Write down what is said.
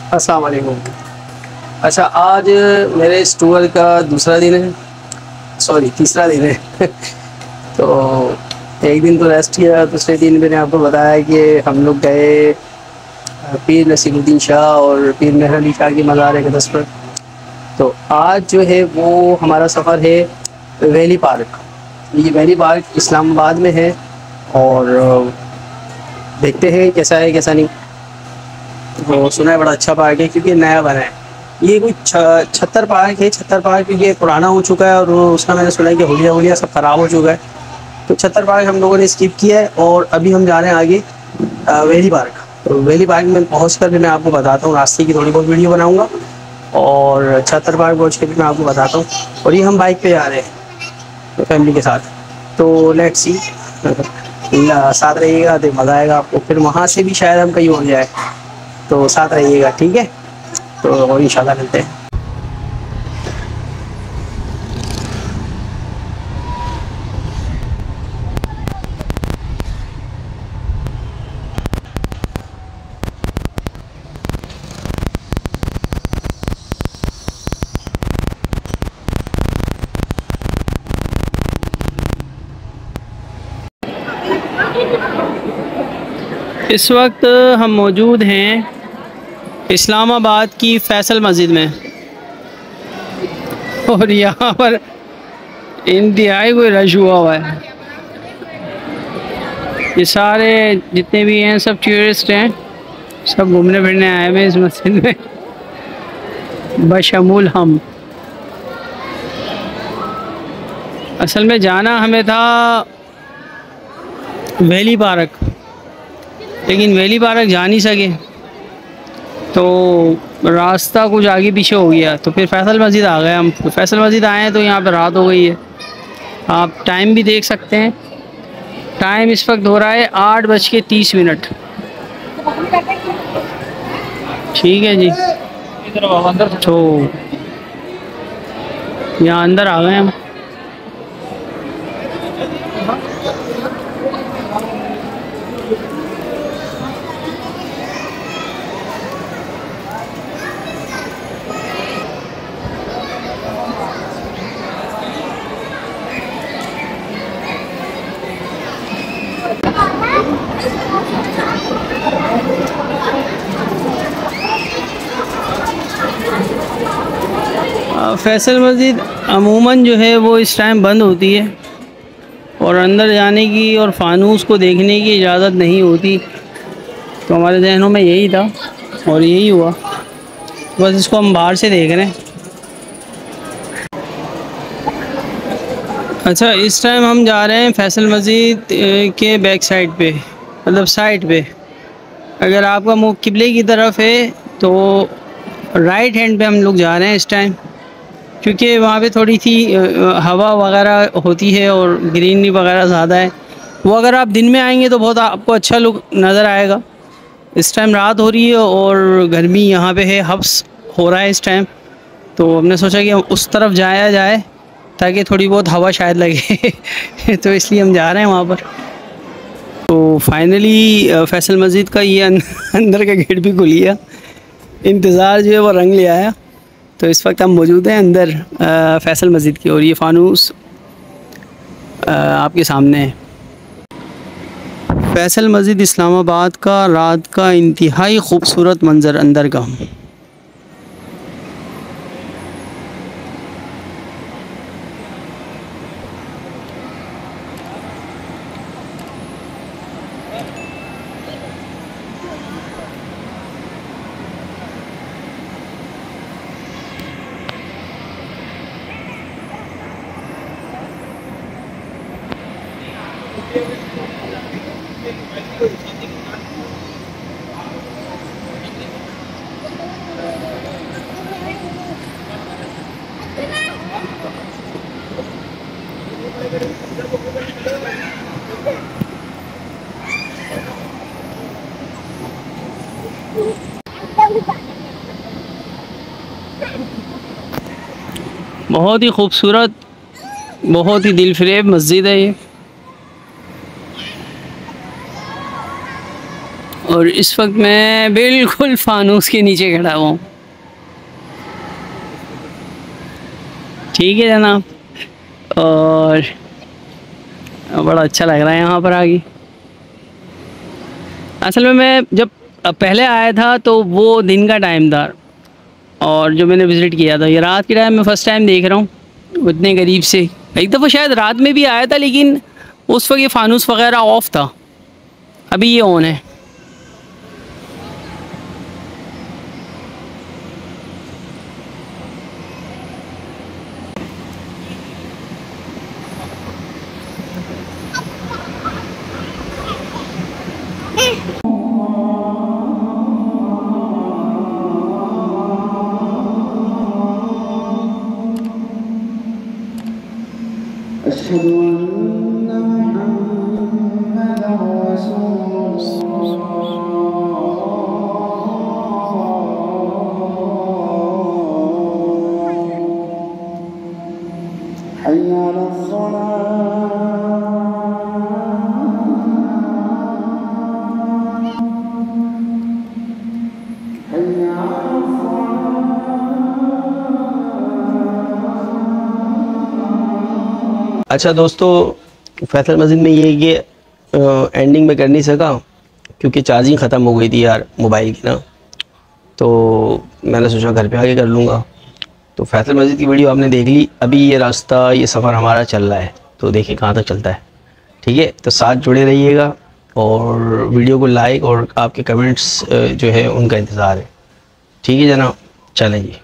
अस्सलाम वालेकुम। अच्छा, आज मेरे इस टूर का दूसरा दिन है, सॉरी तीसरा दिन है। तो एक दिन तो रेस्ट किया, दूसरे दिन मैंने आपको बताया कि हम लोग गए पीर नसीरुद्दीन शाह और पीर मेहर अली शाह की मज़ार अक़दस पर। तो आज जो है वो हमारा सफ़र है वैली पार्क। ये वैली पार्क इस्लामाबाद में है और देखते हैं कैसा है कैसा नहीं। वो सुना है बड़ा अच्छा पार्क है क्योंकि नया बना है। ये कोई छत्तर पार्क है। छत्तर पार्क क्योंकि पुराना हो चुका है और उसका मैंने सुना है कि हुलिया हुलिया सब ख़राब हो चुका है। तो छत्तर पार्क हम लोगों ने स्किप किया है और अभी हम जा रहे हैं आगे वैली पार्क। तो वैली पार्क में पहुँच कर भी मैं आपको बताता हूँ, रास्ते की थोड़ी बहुत वीडियो बनाऊँगा और छत्तर पार्क पहुँच कर भी मैं आपको बताता हूँ। और ये हम बाइक पर जा रहे हैं फैमिली के साथ। तो लेट्स सी, साथ रहिएगा तो मज़ा आएगा आपको। फिर वहाँ से भी शायद हम कहीं हो जाए, तो साथ रहिएगा, ठीक है। तो इंशाल्लाह मिलते हैं। इस वक्त हम मौजूद हैं इस्लामाबाद की फैसल मस्जिद में और यहाँ पर इंतहाई कोई रश हुआ है। ये सारे जितने भी हैं सब टूरिस्ट हैं, सब घूमने फिरने आए हुए इस मस्जिद में, बशमूल हम। असल में जाना हमें था वैली पार्क, लेकिन वैली पार्क जा नहीं सके तो रास्ता कुछ आगे पीछे हो गया। तो फिर फैसल मस्जिद आ गए हम। तो फैसल मस्जिद आए हैं तो यहाँ पर रात हो गई है। आप टाइम भी देख सकते हैं, टाइम इस वक्त हो रहा है 8:30। ठीक है जी। तो यहाँ अंदर आ गए हम। फैसल मस्जिद अमूमन जो है वो इस टाइम बंद होती है और अंदर जाने की और फानूस को देखने की इजाज़त नहीं होती। तो हमारे जहनों में यही था और यही हुआ। बस इसको हम बाहर से देख रहे हैं। अच्छा, इस टाइम हम जा रहे हैं फैसल मस्जिद के बैक साइड पे, मतलब साइड पे। अगर आपका मुँह किबले की तरफ है तो राइट हैंड पे हम लोग जा रहे हैं इस टाइम, क्योंकि वहाँ पे थोड़ी सी हवा वगैरह होती है और ग्रीनरी वगैरह ज़्यादा है। वो अगर आप दिन में आएंगे तो बहुत आपको अच्छा लुक नज़र आएगा। इस टाइम रात हो रही है और गर्मी यहाँ पे है, हब्स हो रहा है इस टाइम। तो हमने सोचा कि उस तरफ जाया जाए ताकि थोड़ी बहुत हवा शायद लगे तो इसलिए हम जा रहे हैं वहाँ पर। तो फाइनली फैसल मस्जिद का ये अंदर का गेट भी खुल गया। इंतज़ार जो है वो रंग ले आया। तो इस वक्त हम मौजूद हैं अंदर फैसल मस्जिद की और ये फानूस आपके सामने है। फैसल मस्जिद इस्लामाबाद का रात का इंतहाई खूबसूरत मंज़र अंदर का। बहुत ही खूबसूरत, बहुत ही दिलफरेब मस्जिद है ये। और इस वक्त मैं बिल्कुल फानूस के नीचे खड़ा हुआ हूँ। ठीक है जनाब, और बड़ा अच्छा लग रहा है यहाँ पर आगे। असल में मैं जब पहले आया था तो वो दिन का टाइम था, और जो मैंने विज़िट किया था ये रात के टाइम में फ़र्स्ट टाइम देख रहा हूँ उतने करीब से। एक दफ़ा शायद रात में भी आया था, लेकिन उस वक्त ये फानूस वगैरह ऑफ था, अभी ये ऑन है। अच्छा दोस्तों, फैसल मस्जिद में ये कि एंडिंग में कर नहीं सका क्योंकि चार्जिंग ख़त्म हो गई थी यार मोबाइल की ना, तो मैंने सोचा घर पे आके कर लूँगा। तो फैसल मस्जिद की वीडियो आपने देख ली। अभी ये रास्ता, ये सफ़र हमारा चल रहा है, तो देखिए कहाँ तक चलता है। ठीक है, तो साथ जुड़े रहिएगा और वीडियो को लाइक और आपके कमेंट्स जो है उनका इंतज़ार है। ठीक है जनाब, चलें जी।